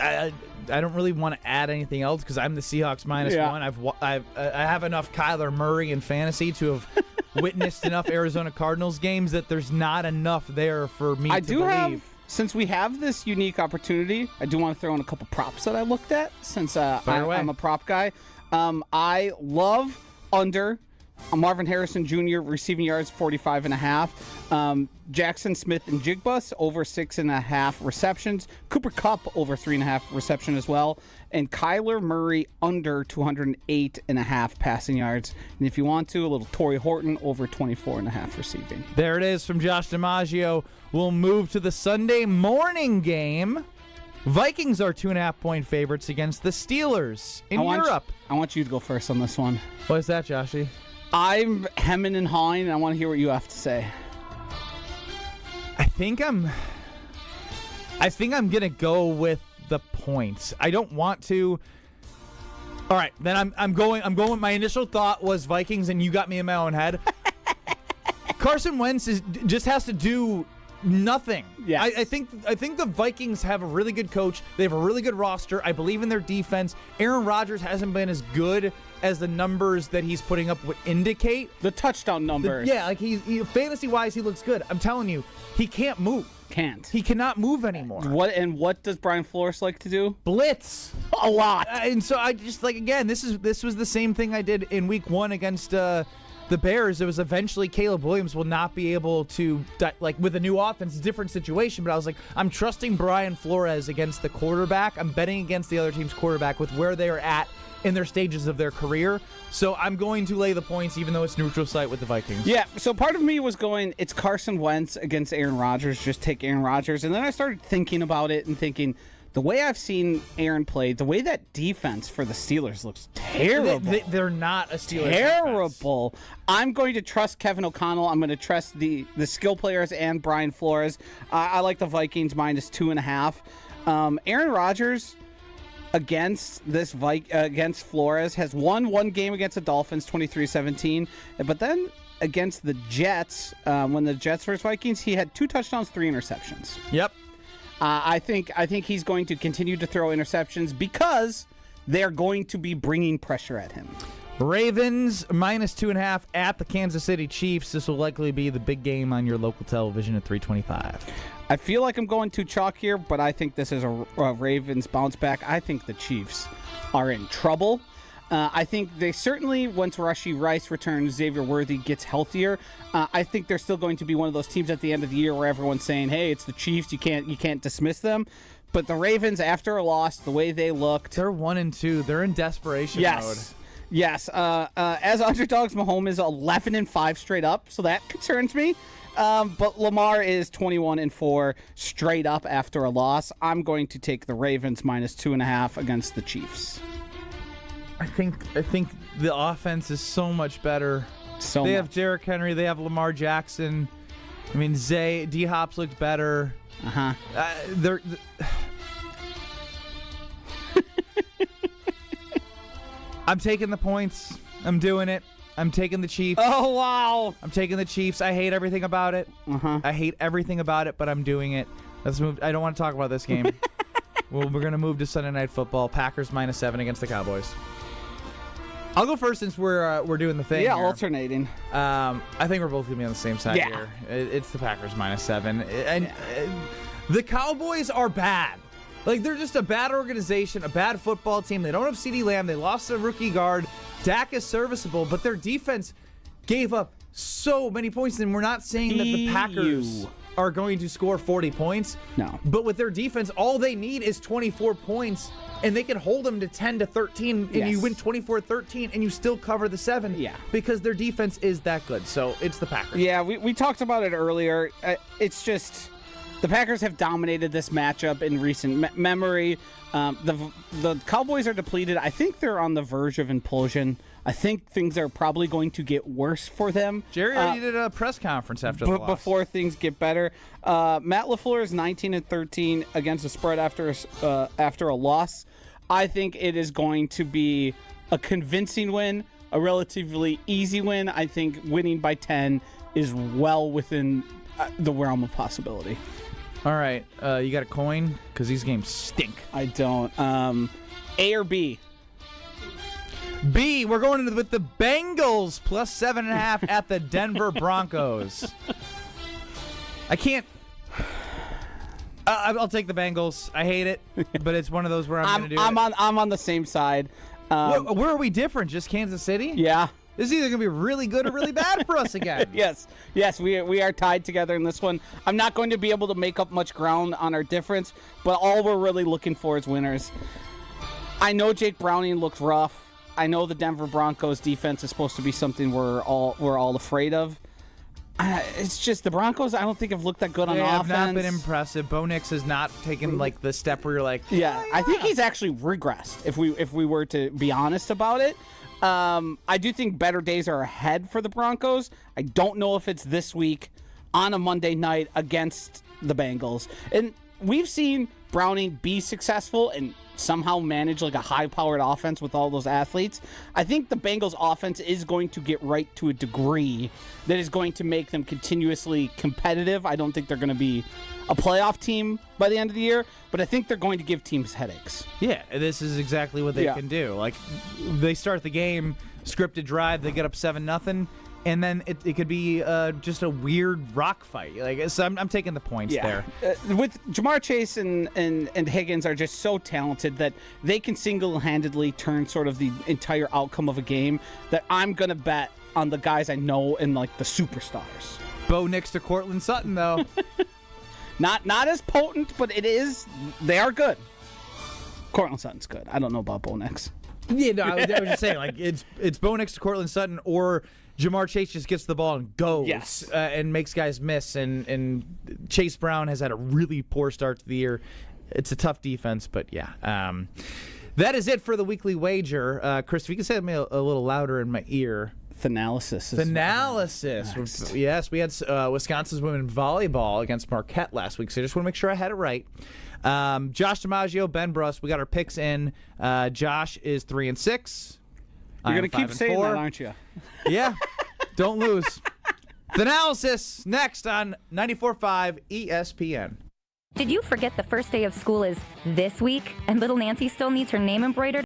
I don't really want to add anything else because I'm the Seahawks -1. I have enough Kyler Murray in fantasy to have witnessed enough Arizona Cardinals games that there's not enough there for me to believe. Since we have this unique opportunity, I do want to throw in a couple props that I looked at since I'm a prop guy. I love under Marvin Harrison Jr. receiving yards 45.5. Jackson Smith and Jigbus over 6.5 receptions. Cooper Kupp over 3.5 reception as well. And Kyler Murray under 208.5 passing yards. And if you want to, a little Torrey Horton over 24.5 receiving. There it is from Josh DiMaggio. We'll move to the Sunday morning game. Vikings are 2.5-point favorites against the Steelers in Europe. I want you to go first on this one. What is that, Joshy? I'm hemming and hawing, and I want to hear what you have to say. I think I'm gonna go with the points. I don't want to. All right, then I'm going. My initial thought was Vikings, and you got me in my own head. Carson Wentz just has to do nothing. Yes. I think the Vikings have a really good coach. They have a really good roster. I believe in their defense. Aaron Rodgers hasn't been as good as the numbers that he's putting up would indicate. The touchdown numbers. Like fantasy-wise, he looks good. I'm telling you, he can't move. He cannot move anymore. What does Brian Flores like to do? Blitz a lot. And so I just again, this was the same thing I did in week 1 against the Bears. It was eventually Caleb Williams will not be able to, with a new offense, different situation, but I was like, I'm trusting Brian Flores against the quarterback. I'm betting against the other team's quarterback with where they are at in their stages of their career. So I'm going to lay the points, even though it's neutral site with the Vikings. Yeah, so part of me was going, it's Carson Wentz against Aaron Rodgers, just take Aaron Rodgers. And then I started thinking about it and thinking, the way I've seen Aaron play, the way that defense for the Steelers looks terrible. They're not a Steelers terrible. defense. I'm going to trust Kevin O'Connell. I'm going to trust the skill players and Brian Flores. I like the Vikings minus 2.5. Aaron Rodgers against against Flores has won one game against the Dolphins, 23-17, but then against the Jets, when the Jets versus Vikings, he had 2 touchdowns, 3 interceptions. Yep. I think he's going to continue to throw interceptions because they're going to be bringing pressure at him. Ravens minus 2.5 at the Kansas City Chiefs. This will likely be the big game on your local television at 3:25. I feel like I'm going too chalk here, but I think this is a Ravens bounce back. I think the Chiefs are in trouble. I think they certainly, once Rashee Rice returns, Xavier Worthy gets healthier. I think they're still going to be one of those teams at the end of the year where everyone's saying, "Hey, it's the Chiefs. You can't dismiss them." But the Ravens, after a loss, the way they looked, they're 1-2. They're in desperation mode. Yes. As underdogs, Mahomes is 11-5 straight up, so that concerns me. But Lamar is 21-4 straight up after a loss. I'm going to take the Ravens minus 2.5 against the Chiefs. I think the offense is so much better. They have Derrick Henry. They have Lamar Jackson. I mean, D-Hop's looked better. They're I'm taking the points. I'm doing it. I'm taking the Chiefs. Oh, wow. I'm taking the Chiefs. I hate everything about it. I hate everything about it, but I'm doing it. Let's move. I don't want to talk about this game. Well, we're going to move to Sunday Night Football. Packers minus 7 against the Cowboys. I'll go first since we're doing the thing. Yeah, here. alternating. I think we're both going to be on the same side here. It's the Packers minus 7. And the Cowboys are bad. They're just a bad organization, a bad football team. They don't have CeeDee Lamb. They lost a rookie guard. Dak is serviceable, but their defense gave up so many points. And we're not saying that the Packers are going to score 40 points. No. But with their defense, all they need is 24 points, and they can hold them to 10-13, and you win 24-13, and you still cover the 7. Yeah. Because their defense is that good. So it's the Packers. Yeah, we talked about it earlier. It's just the Packers have dominated this matchup in recent memory. The Cowboys are depleted. I think they're on the verge of implosion. I think things are probably going to get worse for them. Jerry already did a press conference after the loss. Before things get better. Matt LaFleur is 19-13 against the spread after a loss. I think it is going to be a convincing win, a relatively easy win. I think winning by 10 is well within the realm of possibility. All right. You got a coin? Because these games stink. I don't. A or B? B. We're going with the Bengals plus 7.5 at the Denver Broncos. I can't. I'll take the Bengals. I hate it, but it's one of those where I'm going to do it. I'm on the same side. Where are we different? Just Kansas City? Yeah. This is either going to be really good or really bad for us again. Yes, we are tied together in this one. I'm not going to be able to make up much ground on our difference, but all we're really looking for is winners. I know Jake Browning looks rough. I know the Denver Broncos defense is supposed to be something we're all afraid of. It's just the Broncos, I don't think have looked that good on offense. They have not been impressive. Bo Nix has not taken the step where you're like, yeah. I think he's actually regressed if we were to be honest about it. I do think better days are ahead for the Broncos. I don't know if it's this week on a Monday night against the Bengals. And we've seen Browning be successful and somehow manage like a high-powered offense with all those athletes. I think the Bengals offense is going to get right to a degree that is going to make them continuously competitive. I don't think they're going to be a playoff team by the end of the year, but I think they're going to give teams headaches. Yeah, this is exactly what they can do. Like, they start the game, scripted drive, they get up 7-0, and then it could be just a weird rock fight. Like, so I'm taking the points there. With Jamar Chase and Higgins are just so talented that they can single-handedly turn sort of the entire outcome of a game, that I'm going to bet on the guys I know and like the superstars. Bo Nix to Cortland Sutton, though. Not as potent, but it is. They are good. Cortland Sutton's good. I don't know about Bo Nix. Yeah, no, I was just saying, like, it's Bo Nix to Cortland Sutton, or Jamar Chase just gets the ball and goes and makes guys miss. And Chase Brown has had a really poor start to the year. It's a tough defense, but yeah. That is it for the weekly wager. Chris, if you can say it a little louder in my ear. Thanalysis. Yes, we had Wisconsin's women volleyball against Marquette last week, so I just want to make sure I had it right. Josh DiMaggio, Ben Bruss, we got our picks in. Josh is 3-6. You're going to keep saying that, aren't you? Yeah. Don't lose. Thanalysis next on 94.5 ESPN. Did you forget the first day of school is this week and little Nancy still needs her name embroidered?